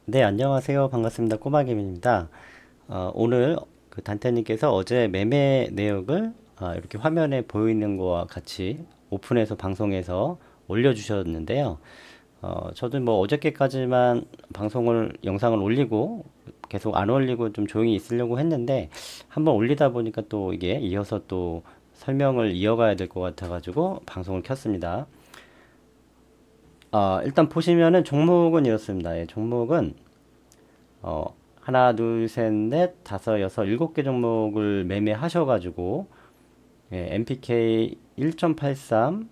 네, 안녕하세요. 반갑습니다. 꼬마개미입니다. 오늘 그 단태님께서 어제 매매 내역을 이렇게 화면에 보이는 거와 같이 오픈해서 방송에서 올려주셨는데요. 저도 뭐 어저께까지만 영상을 올리고 계속 안 올리고 좀 조용히 있으려고 했는데 한번 올리다 보니까 또 이게 이어서 또 설명을 이어가야 될 것 같아가지고 방송을 켰습니다. 일단 보시면은 종목은 이렇습니다. 예, 종목은 어, 하나, 둘, 셋, 넷, 다섯, 여섯, 일곱 개 종목을 매매하셔가지고, 예, MPK 1.83,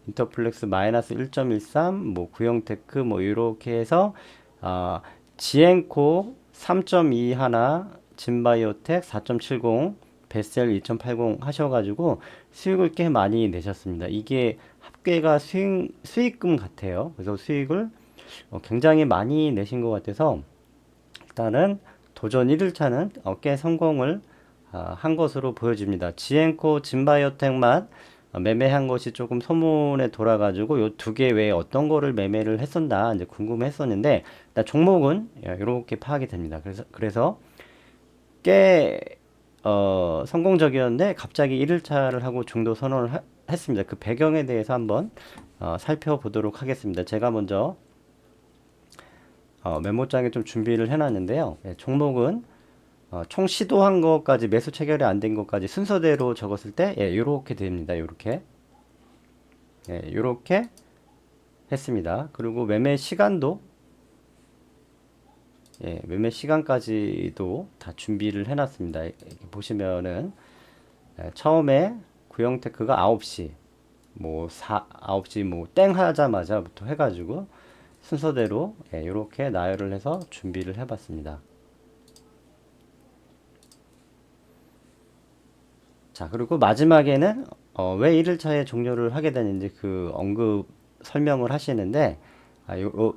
인터플렉스 마이너스 1.13, 뭐, 구형테크, 뭐, 이렇게 해서, 아, 지엔코 3.2 하나, 진바이오텍 4.70, 베셀 2.80 하셔가지고 수익을 꽤 많이 내셨습니다. 이게 합계가 수익금 같아요. 그래서 수익을 굉장히 많이 내신 것 같아서 일단은 도전 1일차는 꽤 성공을 한 것으로 보여집니다. 지앤코 진바이오텍만 매매한 것이 조금 소문에 돌아가지고 요 두 개 외에 어떤 거를 매매를 했었나 이제 궁금했었는데 일단 종목은 이렇게 파악이 됩니다. 그래서 꽤 성공적이었는데 갑자기 1일차를 하고 중도 선언을 했습니다. 그 배경에 대해서 한번 살펴보도록 하겠습니다. 제가 먼저 메모장에 좀 준비를 해놨는데요. 예, 종목은 총 시도한 것까지 매수 체결이 안 된 것까지 순서대로 적었을 때 예, 이렇게 됩니다. 이렇게 예, 이렇게 했습니다. 그리고 매매 시간까지도 다 준비를 해놨습니다. 이렇게 보시면은 처음에 구형테크가 9시 뭐 9시 뭐 땡 하자마자부터 해가지고 순서대로 예, 이렇게 나열을 해서 준비를 해봤습니다. 자, 그리고 마지막에는 왜 1일차에 종료를 하게 되는지 그 언급 설명을 하시는데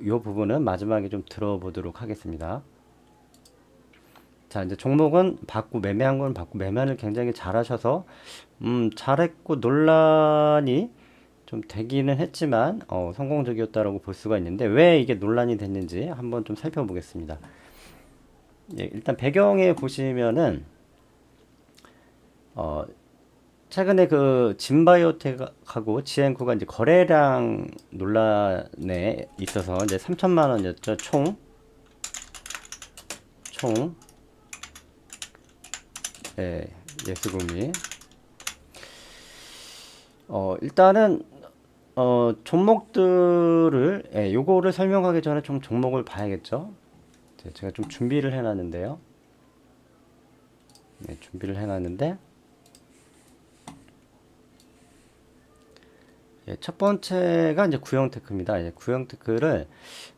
요 부분은 마지막에 좀 들어보도록 하겠습니다. 자, 이제 종목은 받고 매매한 건 받고 매매를 굉장히 잘하셔서 잘했고 논란이 좀 되기는 했지만 성공적이었다라고 볼 수가 있는데 왜 이게 논란이 됐는지 한번 좀 살펴보겠습니다. 예, 일단 배경에 보시면은 어, 최근에 그 진바이오텍하고 지앤코가 이제 거래량 논란에 있어서 이제 3천만 원이었죠. 총 예, 예수금이 일단은 종목들을 요거를 설명하기 전에 좀 종목을 봐야겠죠. 제가 좀 준비를 해놨는데요. 네, 준비를 해놨는데 예, 첫 번째가 이제 구형테크입니다. 예, 구형테크를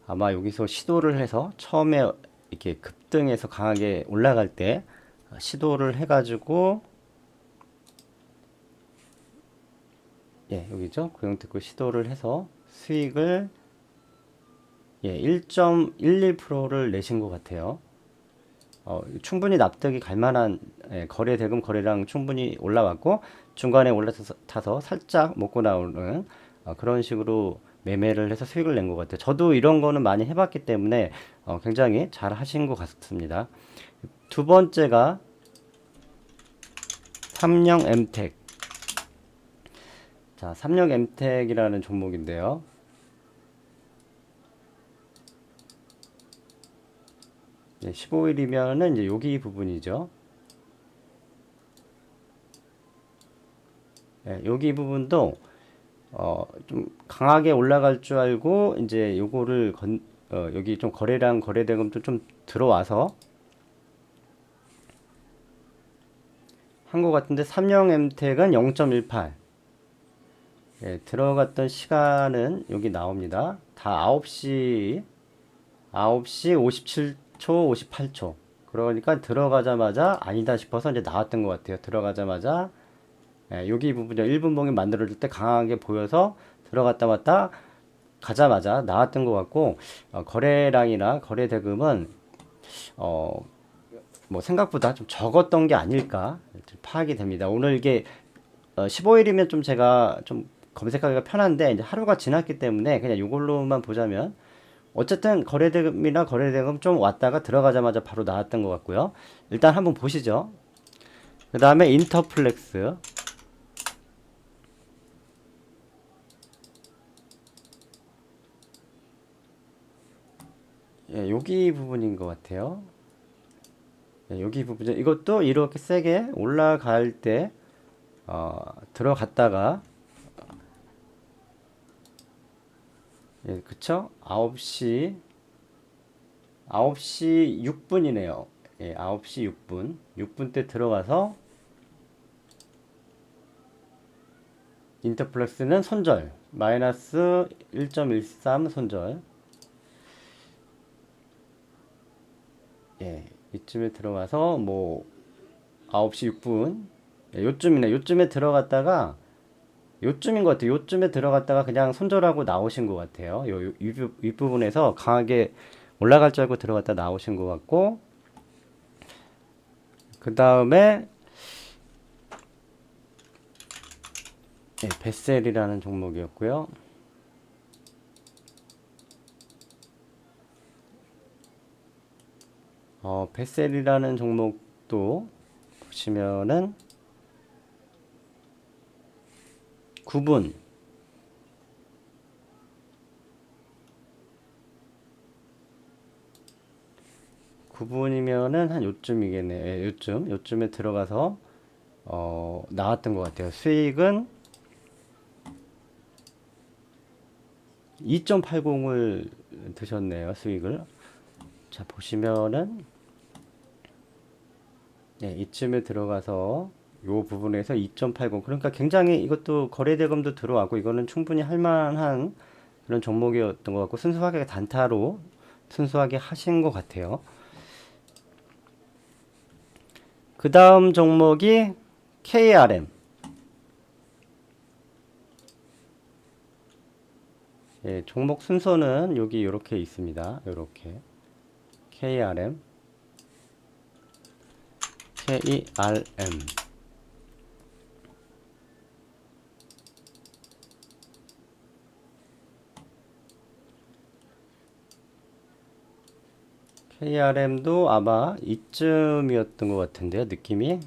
아마 여기서 시도를 해서 처음에 이렇게 급등해서 강하게 올라갈 때 시도를 해가지고 예, 여기죠. 구형테크 시도를 해서 수익을 예, 1.11%를 내신 것 같아요. 충분히 납득이 갈 만한 예, 거래 대금 거래량 충분히 올라왔고 중간에 올라타서 살짝 먹고 나오는 그런 식으로 매매를 해서 수익을 낸 것 같아요. 저도 이런 거는 많이 해봤기 때문에 굉장히 잘 하신 것 같습니다. 두 번째가 삼령 엠텍. 자, 삼령 엠텍이라는 종목인데요. 15일이면은 이제 여기 부분이죠. 예, 여기 부분도 좀 강하게 올라갈 줄 알고 이제 요거를 여기 좀 거래량 거래대금도 좀 들어와서 한 것 같은데 삼령 엠텍은 0.18 예, 들어갔던 시간은 여기 나옵니다. 다 9시 57초 58초 그러니까 들어가자마자 아니다 싶어서 이제 나왔던 것 같아요. 들어가자마자 예, 여기 부분이 1분 봉이 만들어질 때 강하게 보여서 들어갔다 왔다 가자마자 나왔던 것 같고 거래량이나 거래 대금은 어, 뭐 생각보다 좀 적었던 게 아닐까 좀 파악이 됩니다. 오늘 이게 15일이면 좀 제가 좀 검색하기가 편한데 이제 하루가 지났기 때문에 그냥 이걸로만 보자면 어쨌든 거래대금이나 거래대금 좀 왔다가 들어가자마자 바로 나왔던 것 같고요. 일단 한번 보시죠. 그 다음에 인터플렉스. 예, 여기 부분인 것 같아요. 예, 여기 부분. 이것도 이렇게 세게 올라갈 때 들어갔다가 예, 그쵸? 9시 6분이네요. 예, 9시 6분. 6분 때 들어가서 인터플렉스는 손절. 마이너스 1.13 손절. 예, 이쯤에 들어가서 뭐 9시 6분. 예, 요쯤이네. 요쯤에 들어갔다가 요쯤인 것 같아요. 요쯤에 들어갔다가 그냥 손절하고 나오신 것 같아요. 윗부분에서 강하게 올라갈 줄 알고 들어갔다 나오신 것 같고, 그 다음에 예, 베셀이라는 종목이었고요. 베셀이라는 종목도 보시면은 9분 9분이면은 한 요쯤이겠네요. 예, 요쯤에 들어가서 나왔던 것 같아요. 수익은 2.80을 드셨네요. 수익을. 자, 보시면은 예, 이쯤에 들어가서 요 부분에서 2.80 그러니까 굉장히 이것도 거래대금도 들어왔고 이거는 충분히 할 만한 그런 종목이었던 것 같고 순수하게 단타로 순수하게 하신 것 같아요. 그 다음 종목이 KRM. 예, 종목 순서는 여기 이렇게 있습니다. 이렇게 KRM, KERM. KRM도 아마 이쯤이었던 것 같은데요, 느낌이.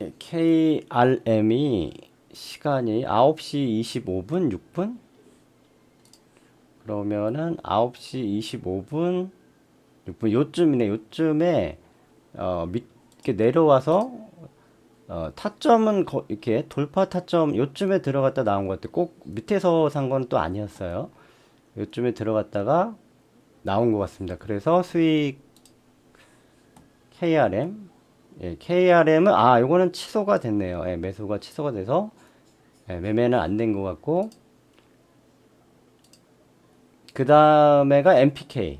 예, KRM이 시간이 9시 25분, 6분? 그러면은 9시 25분, 6분 요쯤이네. 요쯤에 이렇게 내려와서 타점은 이렇게 돌파 타점 요쯤에 들어갔다 나온 것 같아요. 꼭 밑에서 산 건 또 아니었어요. 요쯤에 들어갔다가 나온 것 같습니다. 그래서 수익 KRM, 예, KRM은 요거는 취소가 됐네요. 예, 매수가 취소가 돼서 예, 매매는 안 된 것 같고 그 다음에가 MPK.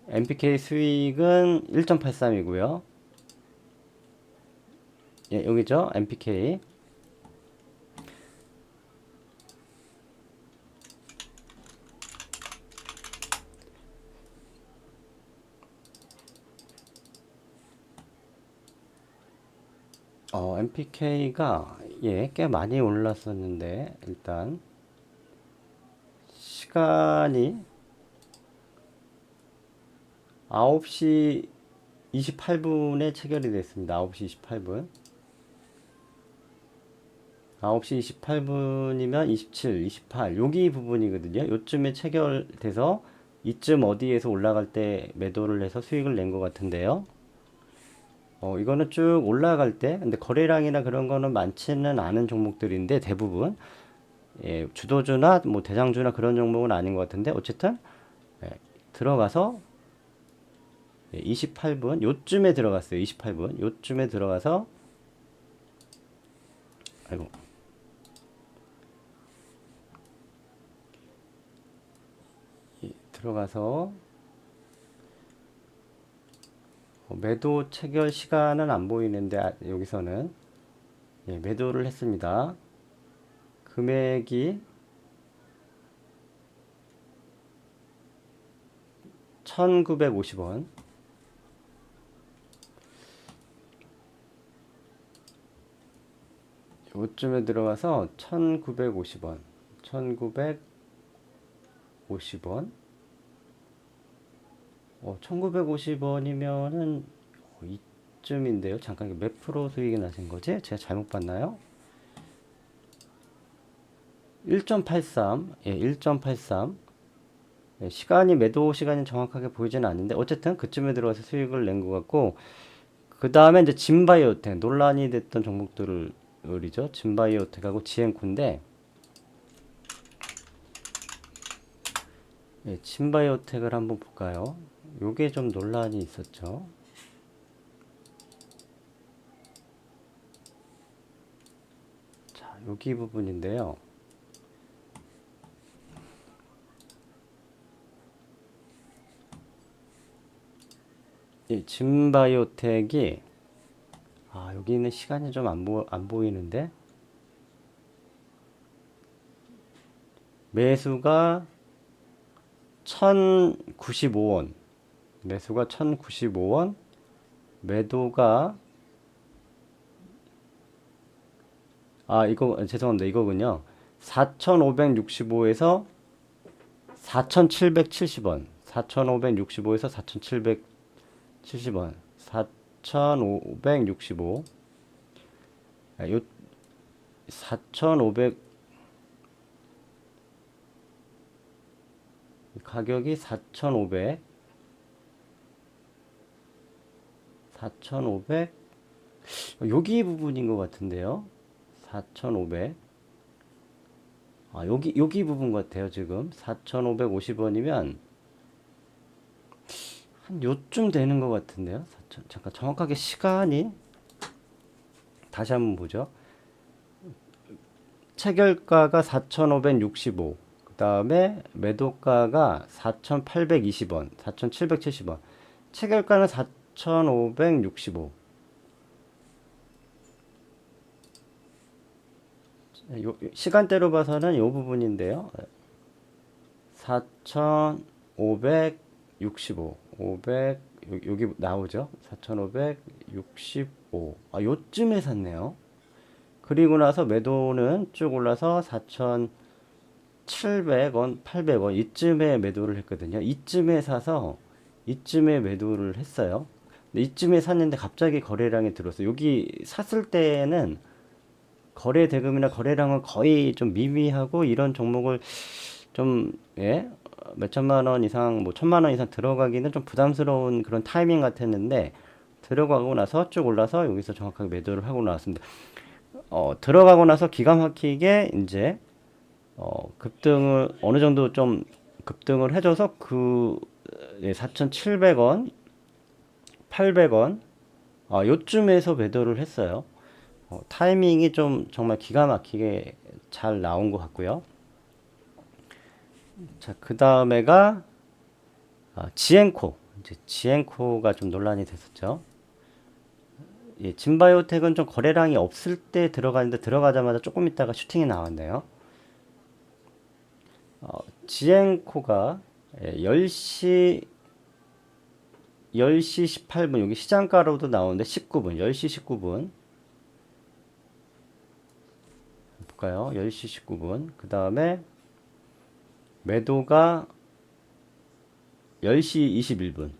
MPK 수익은 1.83이고요. 예, 여기죠. MPK. MPK가 예, 꽤 많이 올랐었는데 일단 시간이 9시 28분에 체결이 됐습니다. 9시 28분. 9시 28분이면 27, 28 여기 부분이거든요. 요쯤에 체결돼서 이쯤 어디에서 올라갈 때 매도를 해서 수익을 낸 것 같은데요. 이거는 쭉 올라갈 때 근데 거래량이나 그런 거는 많지는 않은 종목들인데 대부분 예, 주도주나 뭐 대장주나 그런 종목은 아닌 것 같은데 어쨌든 예, 들어가서 예, 28분 요쯤에 들어갔어요. 28분 요쯤에 들어가서 아이고 들어가서 매도 체결 시간은 안 보이는데 여기서는 예, 매도를 했습니다. 금액이 1950원. 요쯤에 들어가서 1950원, 1950원, 1950원이면은 이쯤인데요. 잠깐 이게 몇 프로 수익이 나신 거지? 제가 잘못 봤나요? 1.83, 예, 1.83. 예, 시간이 매도 시간이 정확하게 보이지는 않는데 어쨌든 그쯤에 들어가서 수익을 낸 것 같고, 그 다음에 이제 진바이오텍 논란이 됐던 종목들이죠. 진바이오텍하고 지엔코인데, 예, 진바이오텍을 한번 볼까요? 요게 좀 논란이 있었죠. 자, 여기 부분인데요. 이 진바이오텍이, 여기는 시간이 좀 안 보이는데, 매수가 1095원, 매수가 1095원, 매도가, 이거, 죄송합니다. 이거군요. 4565에서 4770원, 4565에서 4770원, 4565, 요, 4500, 가격이 4500, 4500, 여기 부분인 것 같은데요. 4500. 여기 부분 같아요, 지금. 4550원이면, 한 요쯤 되는 것 같은데요. 4 잠깐 정확하게 시간이, 다시 한번 보죠. 체결가가 4565, 그 다음에 매도가가 4820원, 4770원. 체결가는 4565. 시간대로 봐서는 이 부분인데요. 4565, 500, 여기 나오죠. 4565. 요쯤에 샀네요. 그리고 나서 매도는 쭉 올라서 4,700원, 800원 이쯤에 매도를 했거든요. 이쯤에 사서 이쯤에 매도를 했어요. 근데 이쯤에 샀는데 갑자기 거래량이 들었어요. 여기 샀을 때는 거래 대금이나 거래량은 거의 좀 미미하고, 이런 종목을 좀, 예, 몇 천만 원 이상, 뭐 천만 원 이상 들어가기는 좀 부담스러운 그런 타이밍 같았는데, 들어가고 나서 쭉 올라서 여기서 정확하게 매도를 하고 나왔습니다. 들어가고 나서 기가 막히게 이제 급등을 어느 정도 좀 급등을 해줘서 그 4,700원, 800원 요쯤에서 매도를 했어요. 타이밍이 좀 정말 기가 막히게 잘 나온 것 같고요. 자, 그 다음에가 지엔코. 이제 지엔코가 좀 논란이 됐었죠. 예, 진바이오텍은 좀 거래량이 없을 때 들어가는데 들어가자마자 조금 있다가 슈팅이 나왔네요. 지엔코가 10시 18분, 여기 시장가로도 나오는데 19분, 10시 19분. 볼까요? 10시 19분. 그 다음에 매도가 10시 21분.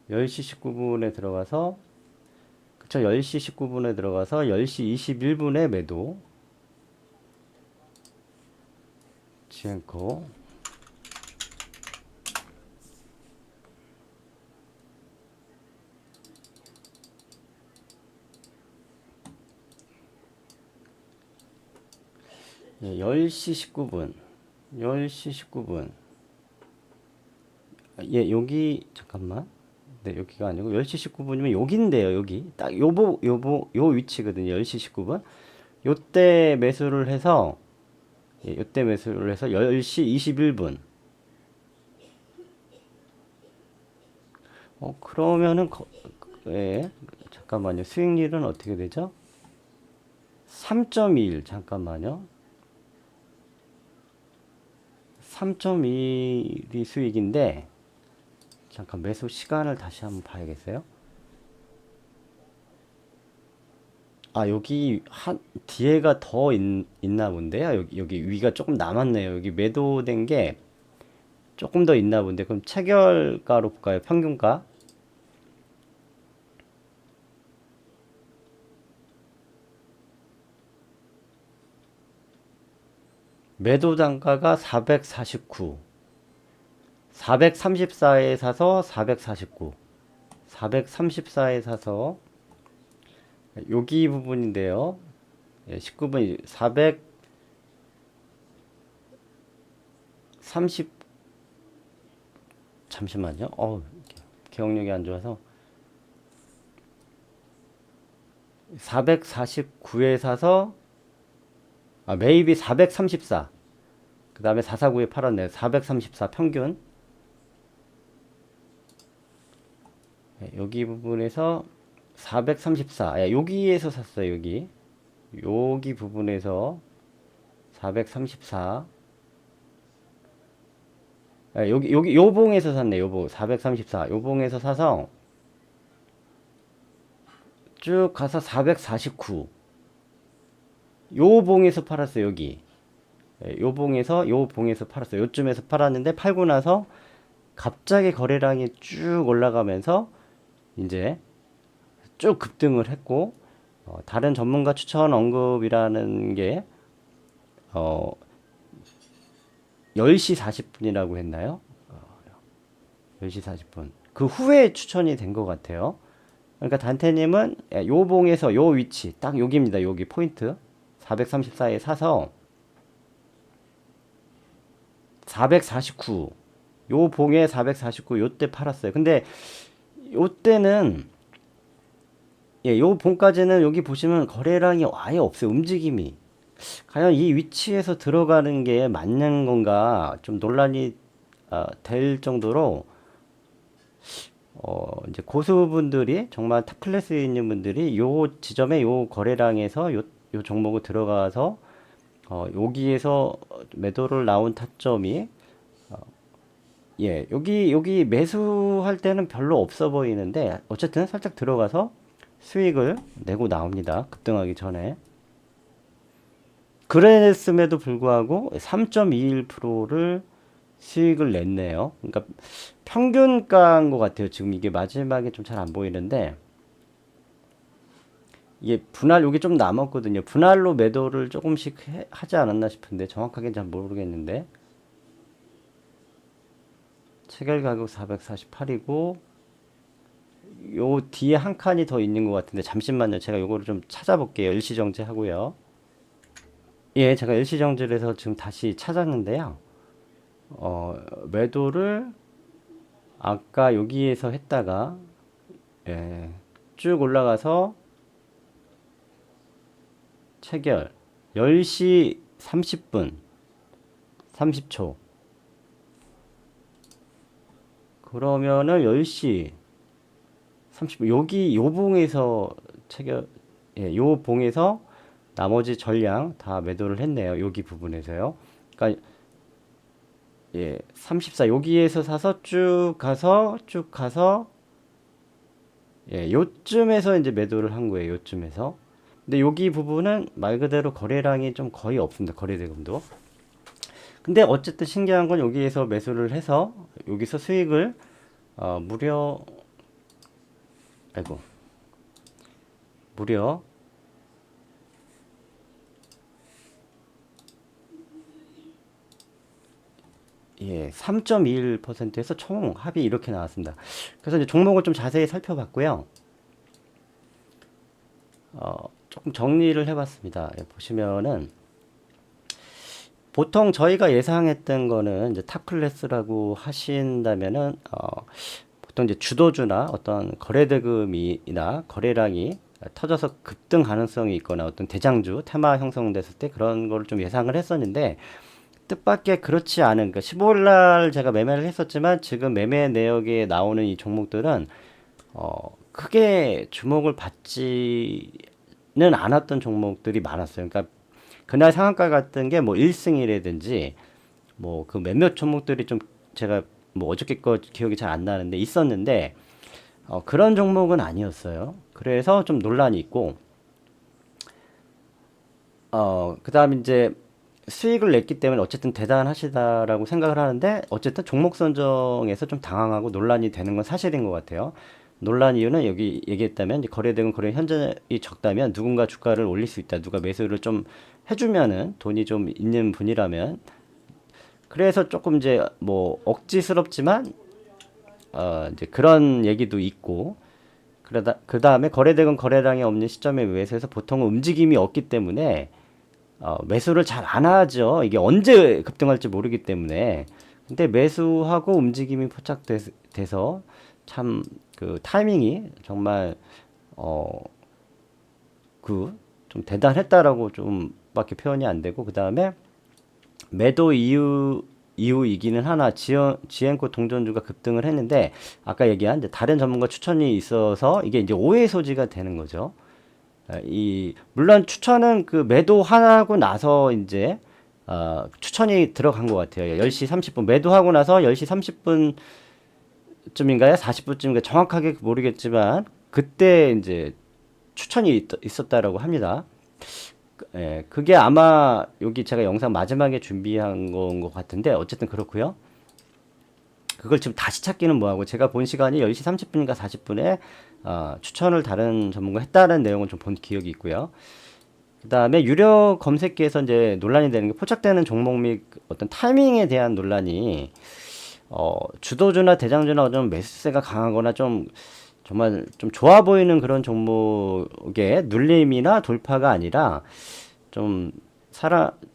10시 19분에 들어가서, 그쵸? 10시 19분에 들어가서 10시 21분에 매도. 지엔코. 예, 10시 19분. 10시 19분. 예, 여기, 잠깐만. 네, 여기가 아니고, 10시 19분이면 여긴데요, 여기. 딱 요 위치거든요, 10시 19분. 요때 매수를 해서, 예, 요때 매수를 해서 10시 21분. 그러면은, 예, 잠깐만요. 수익률은 어떻게 되죠? 3.21, 잠깐만요. 3.1이 수익인데, 잠깐 매수 시간을 다시 한번 봐야겠어요. 여기 한 뒤에가 더 있나 본데요. 여기 위가 조금 남았네요. 여기 매도된 게 조금 더 있나 본데. 그럼 체결가로 볼까요? 평균가. 매도 단가가 449. 434에 사서 449. 434에 사서 여기 부분인데요. 19분 430. 잠시만요. 기억력이 안 좋아서 449에 사서 매입이 434. 그 다음에 449에 팔았네요. 434 평균. 여기 부분에서 434. 여기에서 샀어요. 여기 부분에서 434. 여기 요 봉에서 샀네. 요봉 434. 요 봉에서 사서 쭉 가서 449. 요 봉에서 팔았어요. 요 봉에서 팔았어요. 요쯤에서 팔았는데 팔고 나서 갑자기 거래량이 쭉 올라가면서 이제 쭉 급등을 했고, 다른 전문가 추천 언급이라는 게 10시 40분이라고 했나요? 10시 40분. 그 후에 추천이 된 것 같아요. 그러니까 단테님은 요 봉에서 요 위치, 딱 여기입니다. 여기 포인트. 434에 사서 449. 요 봉에 449 요때 팔았어요. 근데 요때는 요 봉까지는 여기 보시면 거래량이 아예 없어요. 움직임이. 과연 이 위치에서 들어가는 게 맞는 건가 좀 논란이 될 정도로 이제 고수분들이 정말 탑 클래스에 있는 분들이 요 지점에 요 거래량에서 요 종목을 들어가서 여기에서 매도를 나온 타점이 여기 매수할 때는 별로 없어 보이는데 어쨌든 살짝 들어가서 수익을 내고 나옵니다. 급등하기 전에. 그랬음에도 불구하고 3.21%를 수익을 냈네요. 그러니까 평균가인 것 같아요. 지금 이게 마지막에 좀 잘 안 보이는데 이게 분할 여기 좀 남았거든요. 분할로 매도를 조금씩 하지 않았나 싶은데 정확하게 잘 모르겠는데 체결 가격 448이고 요 뒤에 한 칸이 더 있는 것 같은데 잠시만요. 제가 요거를 좀 찾아볼게요. 일시정지 하고요. 제가 일시정지를 해서 지금 다시 찾았는데요. 매도를 아까 여기에서 했다가 쭉 올라가서 체결 10시 30분 30초 그러면은 10시 30분 여기 요 봉에서 체결 요 봉에서 나머지 전량 다 매도를 했네요. 여기 부분에서요. 그러니까 34 여기에서 사서 쭉 가서 요쯤에서 이제 매도를 한 거예요. 요쯤에서. 근데 여기 부분은 말 그대로 거래량이 좀 거의 없습니다. 거래대금도. 근데 어쨌든 신기한 건 여기에서 매수를 해서 여기서 수익을 무려 아이고 무려 3.21%에서 총 합이 이렇게 나왔습니다. 그래서 이제 종목을 좀 자세히 살펴봤고요. 조금 정리를 해봤습니다. 보시면은 보통 저희가 예상했던 거는 이제 탑 클래스라고 하신다면은 보통 이제 주도주나 어떤 거래대금이나 거래량이 터져서 급등 가능성이 있거나 어떤 대장주 테마 형성됐을 때 그런 걸 좀 예상을 했었는데 뜻밖의 그렇지 않은 그러니까 15일 날 제가 매매를 했었지만 지금 매매 내역에 나오는 이 종목들은 크게 주목을 받지는 않았던 종목들이 많았어요. 그러니까 그날 상한가 같은 게 뭐 1승이라든지 뭐 그 몇몇 종목들이 좀 제가 뭐 어저께 거 기억이 잘 안 나는데 있었는데 그런 종목은 아니었어요. 그래서 좀 논란이 있고 그다음 이제 수익을 냈기 때문에 어쨌든 대단하시다라고 생각을 하는데 어쨌든 종목 선정에서 좀 당황하고 논란이 되는 건 사실인 것 같아요. 논란 이유는 여기 얘기했다면 이제 거래되는 거래 현저히 적다면 누군가 주가를 올릴 수 있다. 누가 매수를 좀 해주면은 돈이 좀 있는 분이라면 그래서 조금 이제 뭐 억지스럽지만 이제 그런 얘기도 있고 그러다 그 다음에 거래대금 거래량이 없는 시점에 매수해서 보통은 움직임이 없기 때문에 매수를 잘 안 하죠. 이게 언제 급등할지 모르기 때문에. 근데 매수하고 움직임이 포착돼서 참 그 타이밍이 정말 어 그 좀 대단했다라고 좀밖에 표현이 안 되고 그 다음에 매도 이유이기는 하나 지엔코 동전주가 급등을 했는데 아까 얘기한 이제 다른 전문가 추천이 있어서 이게 이제 오해 소지가 되는 거죠. 물론 추천은 그 매도하고 나서 이제 추천이 들어간 것 같아요. 10시 30분 매도하고 나서 10시 30분쯤인가요? 40분쯤인가 정확하게 모르겠지만 그때 이제 추천이 있었다라고 합니다. 예, 그게 아마 여기 제가 영상 마지막에 준비한 건 것 같은데 어쨌든 그렇고요. 그걸 지금 다시 찾기는 뭐하고 제가 본 시간이 10시 30분인가 40분에 추천을 다른 전문가 했다는 내용을 좀 본 기억이 있고요. 그 다음에 유료 검색기에서 이제 논란이 되는 게 포착되는 종목 및 어떤 타이밍에 대한 논란이 주도주나 대장주나 좀 매수세가 강하거나 좀 정말 좀 좋아 보이는 그런 종목의 눌림이나 돌파가 아니라 좀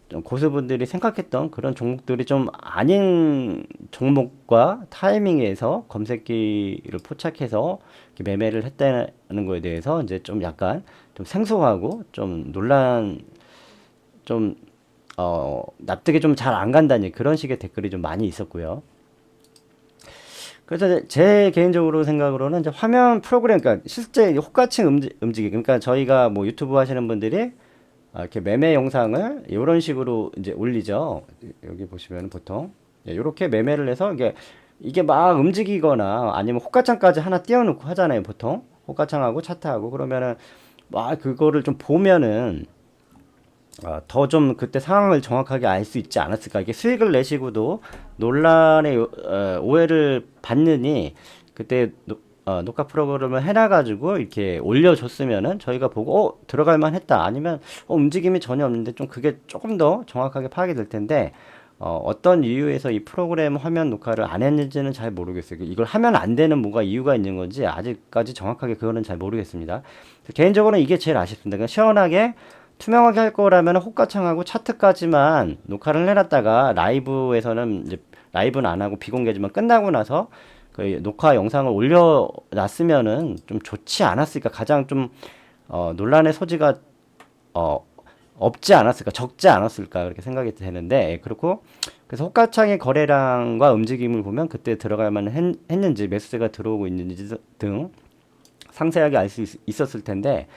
좀 고수분들이 생각했던 그런 종목들이 좀 아닌 종목과 타이밍에서 검색기를 포착해서 이렇게 매매를 했다는 거에 대해서 이제 좀 약간 좀 생소하고 좀 좀, 납득이 좀 잘 안 간다니 그런 식의 댓글이 좀 많이 있었고요. 그래서 제 개인적으로 생각으로는 이제 화면 프로그램, 그러니까 실제 호가층 움직임, 그러니까 저희가 뭐 유튜브 하시는 분들이 이렇게 매매 영상을 이런 식으로 이제 올리죠. 여기 보시면 보통 이렇게 매매를 해서 이게 막 움직이거나 아니면 호가창까지 하나 띄워놓고 하잖아요. 보통 호가창하고 차트하고 그러면은 막 그거를 좀 보면은 더 좀 그때 상황을 정확하게 알 수 있지 않았을까. 이게 수익을 내시고도 논란의 오해를 받느니 그때 녹화 프로그램을 해놔가지고 이렇게 올려줬으면은 저희가 보고 들어갈 만했다. 아니면 움직임이 전혀 없는데 좀 그게 조금 더 정확하게 파악이 될 텐데 어떤 이유에서 이 프로그램 화면 녹화를 안 했는지는 잘 모르겠어요. 이걸 하면 안 되는 뭐가 이유가 있는 건지 아직까지 정확하게 그거는 잘 모르겠습니다. 개인적으로는 이게 제일 아쉽습니다. 그냥 시원하게 투명하게 할 거라면 호가창하고 차트까지만 녹화를 해놨다가 라이브에서는 이제 라이브는 안 하고 비공개지만 끝나고 나서 그 녹화 영상을 올려놨으면은 좀 좋지 않았을까. 가장 좀 논란의 소지가 어, 없지 않았을까, 적지 않았을까 그렇게 생각이 되는데 그렇고 그래서 호가창의 거래량과 움직임을 보면 그때 들어갈 했는지 매수세가 들어오고 있는지 등 상세하게 알 수 있었을 텐데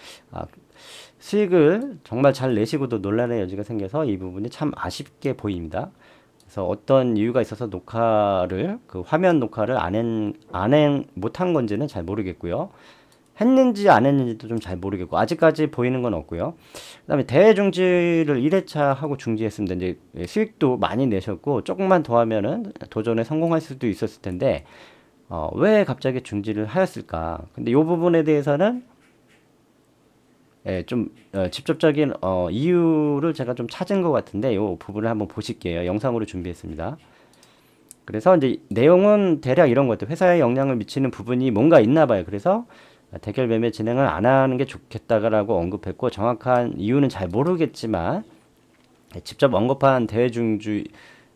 수익을 정말 잘 내시고도 논란의 여지가 생겨서 이 부분이 참 아쉽게 보입니다. 그래서 어떤 이유가 있어서 그 화면 녹화를 못한 건지는 잘 모르겠고요. 했는지 안 했는지도 좀 잘 모르겠고, 아직까지 보이는 건 없고요. 그 다음에 대회 중지를 1회차 하고 중지했습니다. 이제 수익도 많이 내셨고, 조금만 더 하면은 도전에 성공할 수도 있었을 텐데, 왜 갑자기 중지를 하였을까? 근데 이 부분에 대해서는 예, 좀 직접적인 이유를 제가 좀 찾은 것 같은데 이 부분을 한번 보실게요. 영상으로 준비했습니다. 그래서 이제 내용은 대략 이런 것들 회사에 영향을 미치는 부분이 뭔가 있나 봐요. 그래서 대결 매매 진행을 안 하는 게 좋겠다라고 언급했고 정확한 이유는 잘 모르겠지만 직접 언급한 대회 중주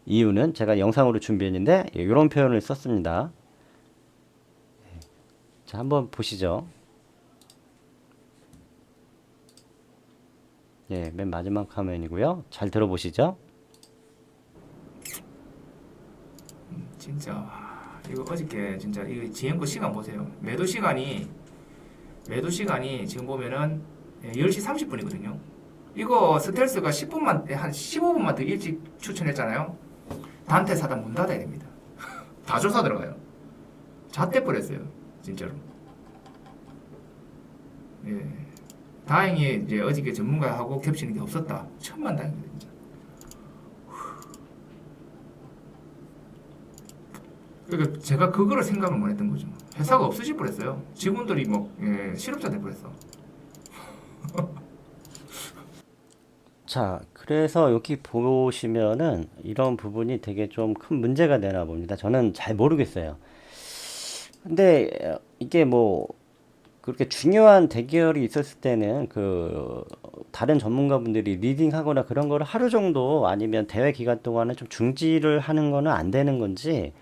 이유는 제가 영상으로 준비했는데 이런 표현을 썼습니다. 자, 한번 보시죠. 예, 맨 마지막 화면이고요. 잘 들어보시죠. 진짜 이거 어저께 진짜 이거 지행거 시간 보세요. 매도 시간이 지금 보면은 10시 30분이거든요. 이거 스텔스가 10분만 한 15분만 더 일찍 추천했잖아요. 단테 사다 문 닫아야 됩니다. 다 조사 들어가요. 잣대 뻔했어요. 진짜로. 예. 다행히 이제 어저께 전문가하고 겹치는 게 없었다. 천만다행입니다. 그러니까 제가 그거를 생각을 못 했던 거죠. 회사가 없어질 뻔했어요. 직원들이 뭐 실업자 될 뻔했어. 자, 그래서 여기 보시면은 이런 부분이 되게 좀 큰 문제가 되나 봅니다. 저는 잘 모르겠어요. 근데 이게 뭐 그렇게 중요한 대결이 있었을 때는 그 다른 전문가분들이 리딩하거나 그런 거를 하루 정도 아니면 대회 기간 동안은 좀 중지를 하는 거는 안 되는 건지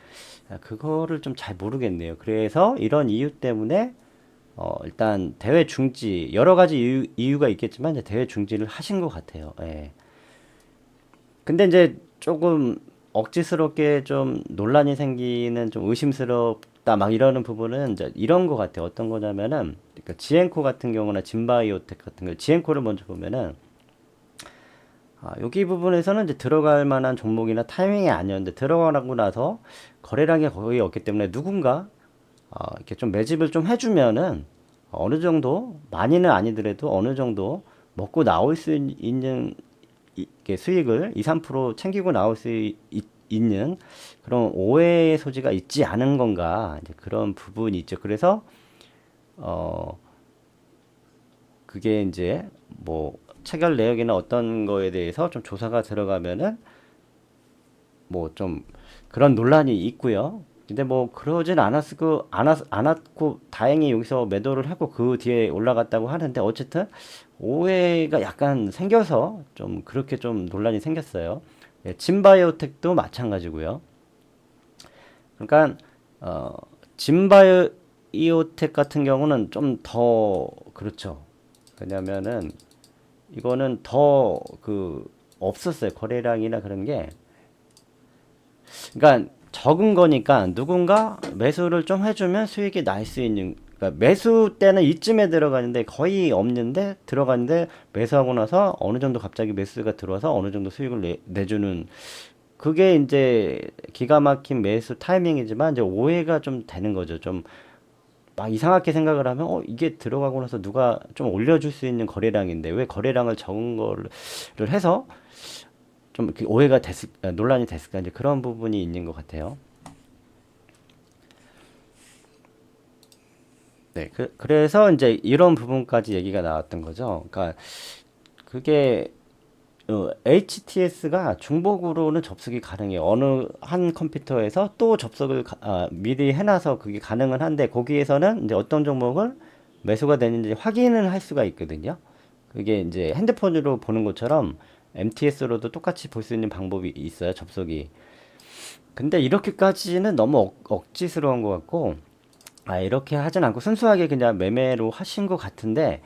그거를 좀 잘 모르겠네요. 그래서 이런 이유 때문에 일단 대회 중지 여러 가지 이유가 있겠지만 이제 대회 중지를 하신 것 같아요. 예. 근데 이제 조금 억지스럽게 좀 논란이 생기는 좀 의심스럽다 막 이러는 부분은 이제 이런 것 같아요. 어떤 거냐면은 그러니까 지엔코 같은 경우나 진바이오텍 같은 거 지엔코를 먼저 보면은 여기 부분에서는 이제 들어갈 만한 종목이나 타이밍이 아니었는데 들어가고 나서 거래량이 거의 없기 때문에 누군가 이렇게 좀 매집을 좀 해주면은 어느 정도 많이는 아니더라도 어느 정도 먹고 나올 수 있는 이렇게 수익을 2, 3% 챙기고 나올 수 있는 그런 오해의 소지가 있지 않은 건가 이제 그런 부분이 있죠. 그래서 어 그게 이제 뭐 체결 내역이나 어떤 거에 대해서 좀 조사가 들어가면은 뭐 좀 그런 논란이 있고요. 근데 뭐 그러진 않았고 다행히 여기서 매도를 하고 그 뒤에 올라갔다고 하는데 어쨌든 오해가 약간 생겨서 좀 그렇게 좀 논란이 생겼어요. 예, 진바이오텍도 마찬가지고요. 그러니까 어, 진바이오텍 같은 경우는 좀 더 그렇죠. 왜냐면은 이거는 더 그 없었어요. 거래량이나 그런 게. 그러니까 적은 거니까 누군가 매수를 좀 해주면 수익이 날 수 있는 그러니까 매수 때는 이쯤에 들어가는데 거의 없는데 들어가는데 매수하고 나서 어느 정도 갑자기 매수가 들어와서 어느 정도 수익을 내주는 그게 이제 기가 막힌 매수 타이밍이지만 이제 오해가 좀 되는 거죠. 좀 막 이상하게 생각을 하면 이게 들어가고 나서 누가 좀 올려줄 수 있는 거래량인데 왜 거래량을 적은 거를 해서 좀 이렇게 오해가 논란이 됐을까 이제 그런 부분이 있는 것 같아요. 네, 그래서 이제 이런 부분까지 얘기가 나왔던 거죠. 그러니까 그게 HTS가 중복으로는 접속이 가능해요. 어느 한 컴퓨터에서 또 접속을 미리 해놔서 그게 가능은 한데 거기에서는 이제 어떤 종목을 매수가 되는지 확인을 할 수가 있거든요. 그게 이제 핸드폰으로 보는 것처럼 MTS로도 똑같이 볼 수 있는 방법이 있어요. 접속이. 근데 이렇게까지는 너무 억지스러운 것 같고 이렇게 하진 않고 순수하게 그냥 매매로 하신 것 같은데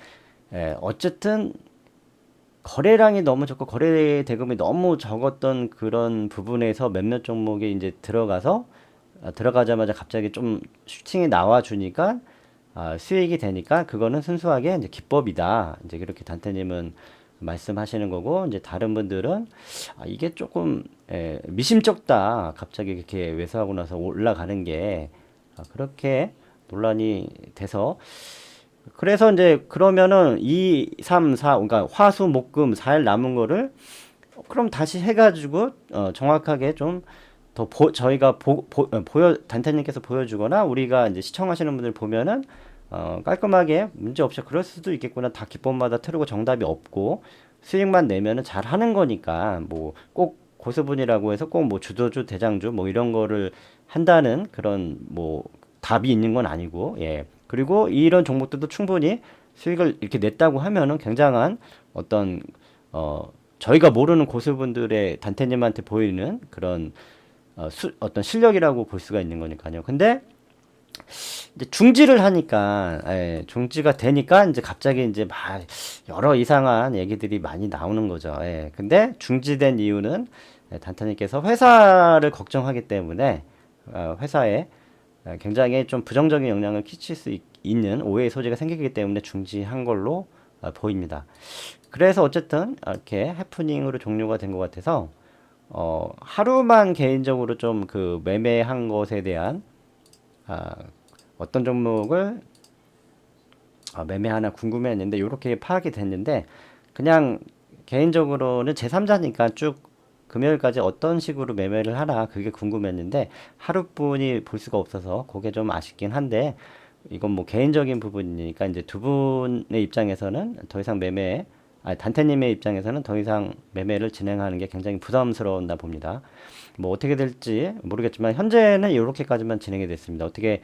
어쨌든 거래량이 너무 적고 거래 대금이 너무 적었던 그런 부분에서 몇몇 종목이 이제 들어가서 들어가자마자 갑자기 좀 슈팅이 나와 주니까 수익이 되니까 그거는 순수하게 이제 기법이다. 이제 그렇게 단태님은 말씀하시는 거고 이제 다른 분들은 이게 조금 미심쩍다. 갑자기 이렇게 매수하고 나서 올라가는 게 그렇게 논란이 돼서 그래서 이제 그러면은 2, 3, 4 그러니까 화수 목금 4일 남은 거를 그럼 다시 해가지고 정확하게 좀 더 저희가 보여 단타님께서 보여주거나 우리가 이제 시청하시는 분들 보면은 깔끔하게 문제 없이 그럴 수도 있겠구나. 다 기법마다 틀리고 정답이 없고 수익만 내면은 잘 하는 거니까 뭐 꼭 고수분이라고 해서 꼭 뭐 주도주 대장주 뭐 이런 거를 한다는 그런 뭐 답이 있는 건 아니고 예. 그리고 이런 종목들도 충분히 수익을 이렇게 냈다고 하면은 굉장한 어떤 저희가 모르는 고수분들의 단태님한테 보이는 그런 어떤 실력이라고 볼 수가 있는 거니까요. 근데 이제 중지를 하니까 중지가 되니까 이제 갑자기 이제 막 여러 이상한 얘기들이 많이 나오는 거죠. 근데 중지된 이유는 단타님께서 회사를 걱정하기 때문에 회사에 굉장히 좀 부정적인 영향을 끼칠 수 있는 오해의 소지가 생기기 때문에 중지한 걸로 보입니다. 그래서 어쨌든 이렇게 해프닝으로 종료가 된 것 같아서 하루만 개인적으로 좀 그 매매한 것에 대한 아, 어떤 종목을 매매 하나 궁금했는데 이렇게 파악이 됐는데 그냥 개인적으로는 제3자니까 쭉 금요일까지 어떤 식으로 매매를 하나 그게 궁금했는데 하루뿐이 볼 수가 없어서 그게 좀 아쉽긴 한데 이건 뭐 개인적인 부분이니까 이제 두 분의 입장에서는 더 이상 단테님의 입장에서는 더 이상 매매를 진행하는 게 굉장히 부담스러웠나 봅니다. 뭐 어떻게 될지 모르겠지만 현재는 이렇게까지만 진행이 됐습니다. 어떻게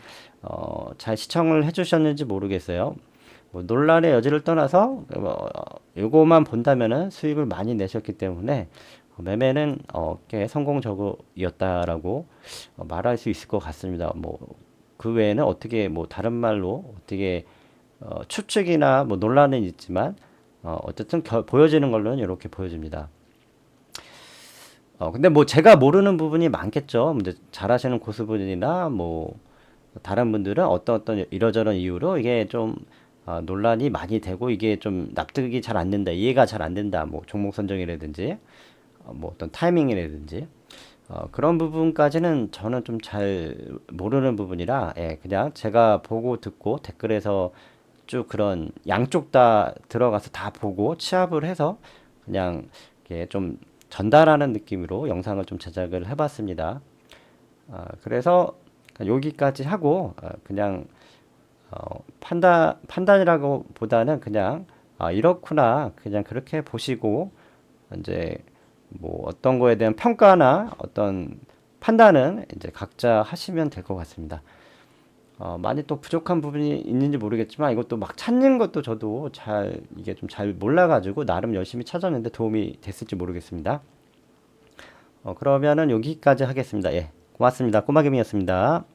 잘 시청을 해주셨는지 모르겠어요. 뭐 논란의 여지를 떠나서 요거만 본다면은 수익을 많이 내셨기 때문에 매매는 꽤 성공적이었다라고 말할 수 있을 것 같습니다. 뭐 그 외에는 어떻게 뭐 다른 말로 어떻게 추측이나 뭐 논란은 있지만 어쨌든 보여지는 걸로는 이렇게 보여집니다. 근데 뭐 제가 모르는 부분이 많겠죠. 이제 잘하시는 고수분이나 뭐 다른 분들은 어떤 이러저런 이유로 이게 좀 논란이 많이 되고 이게 좀 납득이 잘 안 된다, 이해가 잘 안 된다. 뭐 종목 선정이라든지 뭐 어떤 타이밍이라든지 그런 부분까지는 저는 좀 잘 모르는 부분이라 예, 그냥 제가 보고 듣고 댓글에서 쭉 그런 양쪽 다 들어가서 다 보고 취합을 해서 그냥 이렇게 좀 전달하는 느낌으로 영상을 좀 제작을 해봤습니다. 그래서 여기까지 하고 그냥 판단이라고 보다는 그냥 이렇구나 그냥 그렇게 보시고 이제 뭐 어떤 거에 대한 평가나 어떤 판단은 이제 각자 하시면 될 것 같습니다. 많이 또 부족한 부분이 있는지 모르겠지만 이것도 막 찾는 것도 저도 이게 좀 잘 몰라가지고 나름 열심히 찾았는데 도움이 됐을지 모르겠습니다. 그러면은 여기까지 하겠습니다. 예, 고맙습니다. 꼬마김이었습니다.